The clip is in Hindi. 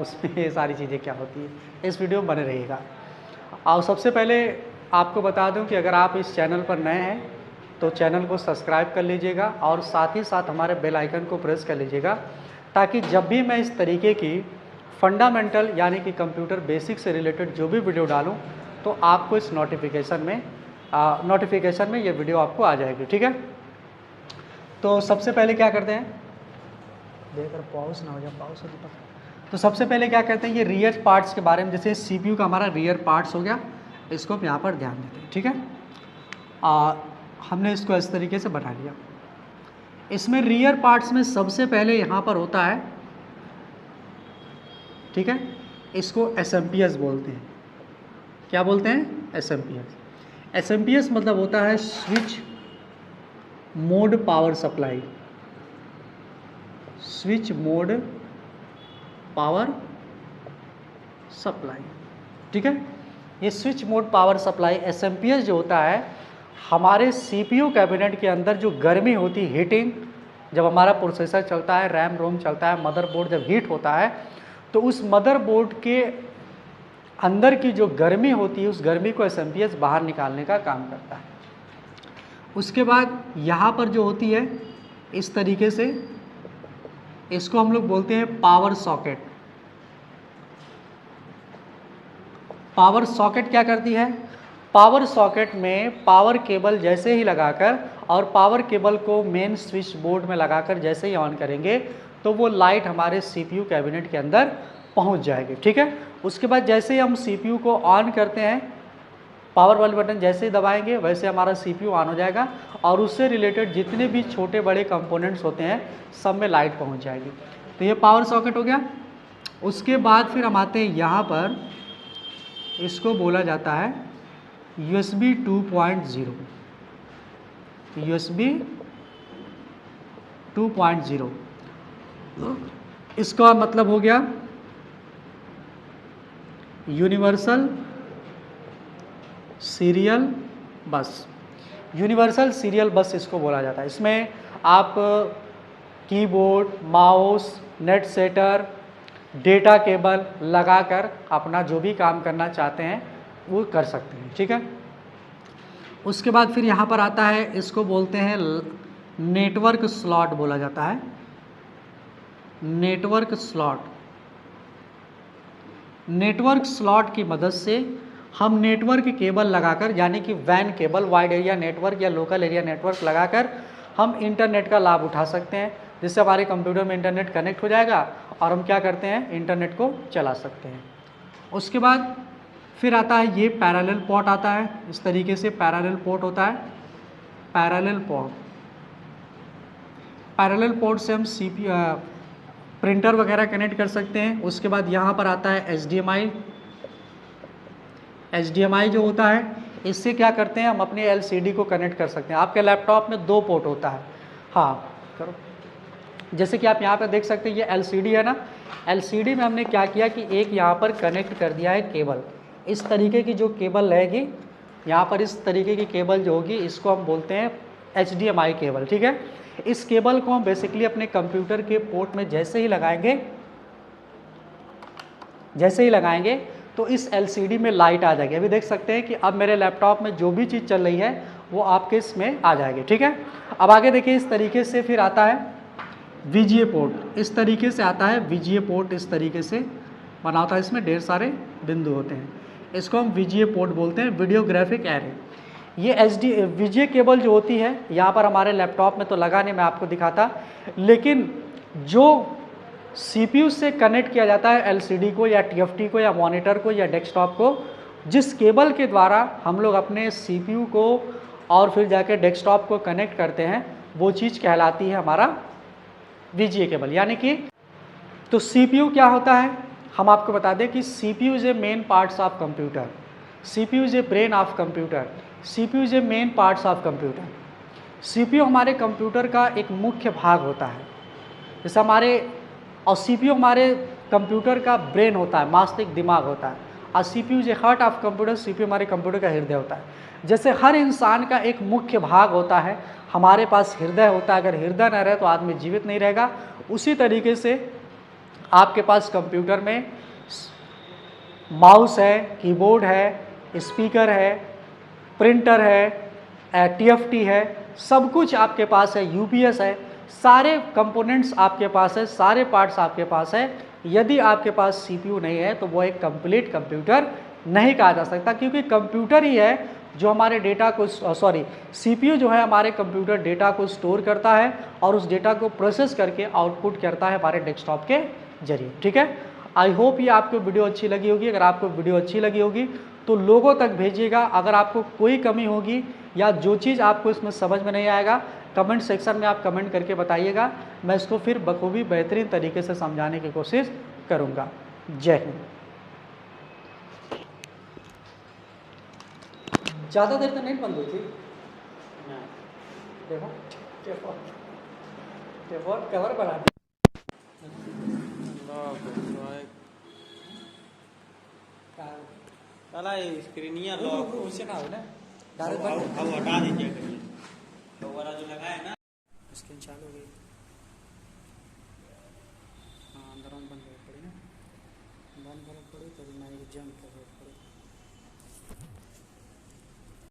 उसमें ये सारी चीज़ें क्या होती है, इस वीडियो में बने रहिएगा। और सबसे पहले आपको बता दूं कि अगर आप इस चैनल पर नए हैं तो चैनल को सब्सक्राइब कर लीजिएगा और साथ ही साथ हमारे बेल आइकन को प्रेस कर लीजिएगा, ताकि जब भी मैं इस तरीके की फंडामेंटल यानी कि कंप्यूटर बेसिक से रिलेटेड जो भी वीडियो डालूं तो आपको इस नोटिफिकेशन में ये वीडियो आपको आ जाएगी। ठीक है, तो सबसे पहले क्या करते हैं, देखकर पॉज ना हो जाए, पॉज हो जाए। तो सबसे पहले क्या करते हैं, ये रियर पार्ट्स के बारे में, जैसे सीपीयू का हमारा रियर पार्ट्स हो गया, इसको हम यहाँ पर ध्यान देते हैं। ठीक है, हमने इसको इस तरीके से बना लिया। इसमें रियर पार्ट्स में सबसे पहले यहाँ पर होता है, ठीक है, इसको एसएमपीएस बोलते हैं। क्या बोलते हैं? एसएमपीएस। एसएमपीएस मतलब होता है switch mode power supply, switch mode power supply. ठीक है, ये switch mode power supply SMPS जो होता है, हमारे सीपीयू कैबिनेट के अंदर जो गर्मी होती है, हीटिंग, जब हमारा प्रोसेसर चलता है, रैम रोम चलता है, मदरबोर्ड जब हीट होता है, तो उस मदरबोर्ड के अंदर की जो गर्मी होती है, उस गर्मी को एसएमपीएस बाहर निकालने का काम करता है। उसके बाद यहाँ पर जो होती है इस तरीके से, इसको हम लोग बोलते हैं पावर सॉकेट। पावर सॉकेट क्या करती है? पावर सॉकेट में पावर केबल जैसे ही लगाकर और पावर केबल को मेन स्विच बोर्ड में लगाकर जैसे ही ऑन करेंगे तो वो लाइट हमारे सीपीयू कैबिनेट के अंदर पहुंच जाएगी। ठीक है, उसके बाद जैसे ही हम सीपीयू को ऑन करते हैं, पावर वाले बटन जैसे ही दबाएंगे वैसे हमारा सीपीयू ऑन हो जाएगा और उससे रिलेटेड जितने भी छोटे बड़े कंपोनेंट्स होते हैं सब में लाइट पहुंच जाएगी। तो ये पावर सॉकेट हो गया। उसके बाद फिर हम आते हैं यहाँ पर, इसको बोला जाता है USB 2.0। USB 2.0 इसका मतलब हो गया universal serial bus. Universal serial bus इसको बोला जाता है। इसमें आप keyboard, mouse, net setter, data cable लगाकर अपना जो भी काम करना चाहते हैं वो कर सकते हैं। ठीक है, उसके बाद फिर यहाँ पर आता है, इसको बोलते हैं नेटवर्क स्लॉट बोला जाता है। Network slot. नेटवर्क स्लॉट की मदद से हम नेटवर्क केबल लगाकर, यानी कि वैन केबल, वाइड एरिया नेटवर्क या लोकल एरिया नेटवर्क लगाकर हम इंटरनेट का लाभ उठा सकते हैं, जिससे हमारे कंप्यूटर में इंटरनेट कनेक्ट हो जाएगा और हम क्या करते हैं, इंटरनेट को चला सकते हैं। उसके बाद फिर आता है ये पैरेलल पोर्ट आता है, इस तरीके से पैरेलल पोर्ट होता है। पैरेलल पोर्ट, पैरेलल पोर्ट से हम प्रिंटर वगैरह कनेक्ट कर सकते हैं। उसके बाद यहाँ पर आता है HDMI। HDMI जो होता है, इससे क्या करते हैं, हम अपने LCD को कनेक्ट कर सकते हैं। आपके लैपटॉप में 2 पोर्ट होता है, हाँ करो, जैसे कि आप यहाँ पर देख सकते हैं ये LCD है ना, LCD में हमने क्या किया कि एक यहाँ पर कनेक्ट कर दिया है केबल। इस तरीके की जो केबल रहेगी यहाँ पर, इस तरीके की केबल जो होगी इसको हम बोलते हैं HDMI केबल। ठीक है, इस केबल को हम बेसिकली अपने कंप्यूटर के पोर्ट में जैसे ही लगाएंगे तो इस LCD में लाइट आ जाएगी। अभी देख सकते हैं कि अब मेरे लैपटॉप में जो भी चीज़ चल रही है वो आपके इसमें आ जाएगी। ठीक है, अब आगे देखिए, इस तरीके से फिर आता है VGA पोर्ट। इस तरीके से आता है VGA पोर्ट, इस तरीके से बना होता है, इसमें ढेर सारे बिंदु होते हैं, इसको हम VGA पोर्ट बोलते हैं, वीडियो ग्राफिक एरे। ये VGA केबल जो होती है यहाँ पर हमारे लैपटॉप में तो लगा नहीं, मैं आपको दिखाता, लेकिन जो CPU से कनेक्ट किया जाता है LCD को या TFT को या मॉनिटर को या डेस्कटॉप को, जिस केबल के द्वारा हम लोग अपने CPU को और फिर जाके डेस्कटॉप को कनेक्ट करते हैं, वो चीज़ कहलाती है हमारा VGA केबल। यानी कि तो CPU क्या होता है, हम आपको बता दें कि CPU is a main parts of computer, CPU is a brain of computer, CPU is a main parts of computer. CPU हमारे कंप्यूटर का एक मुख्य भाग होता है, जैसे और CPU हमारे कंप्यूटर का ब्रेन होता है, मस्तिष्क दिमाग होता है, और CPU is a heart of computer, CPU हमारे कंप्यूटर का हृदय होता है। जैसे हर इंसान का एक मुख्य भाग होता है, हमारे पास हृदय होता है, अगर हृदय न रहे तो आदमी जीवित नहीं रहेगा, उसी तरीके से आपके पास कंप्यूटर में माउस है, कीबोर्ड है, स्पीकर है, प्रिंटर है, TFT है, सब कुछ आपके पास है, UPS है, सारे कंपोनेंट्स आपके पास है, सारे पार्ट्स आपके पास है। यदि आपके पास CPU नहीं है तो वो एक कंप्लीट कंप्यूटर नहीं कहा जा सकता, क्योंकि कंप्यूटर ही है जो हमारे डेटा को CPU जो है हमारे कंप्यूटर डेटा को स्टोर करता है और उस डेटा को प्रोसेस करके आउटपुट करता है हमारे डेस्कटॉप के जरिए। ठीक है, आई होप ये आपको वीडियो अच्छी लगी होगी। अगर आपको वीडियो अच्छी लगी होगी तो लोगों तक भेजिएगा। अगर आपको कोई कमी होगी या जो चीज़ आपको इसमें समझ में नहीं आएगा, कमेंट सेक्शन में आप कमेंट करके बताइएगा, मैं इसको फिर बखूबी बेहतरीन तरीके से समझाने की कोशिश करूँगा। जय हिंद। ज़्यादा देर तो नहीं बंद हुई थी, देखो कवर बना दी। साला स्क्रीनिया लॉक उसे ना हो ना, अब हटा दीजिए करिए तो वाला जो लगा है ना स्क्रीन चालू हो गई। हाँ, अंदर बंद कर पड़ी ना, बंद कर पड़ी तो मैं जंप कर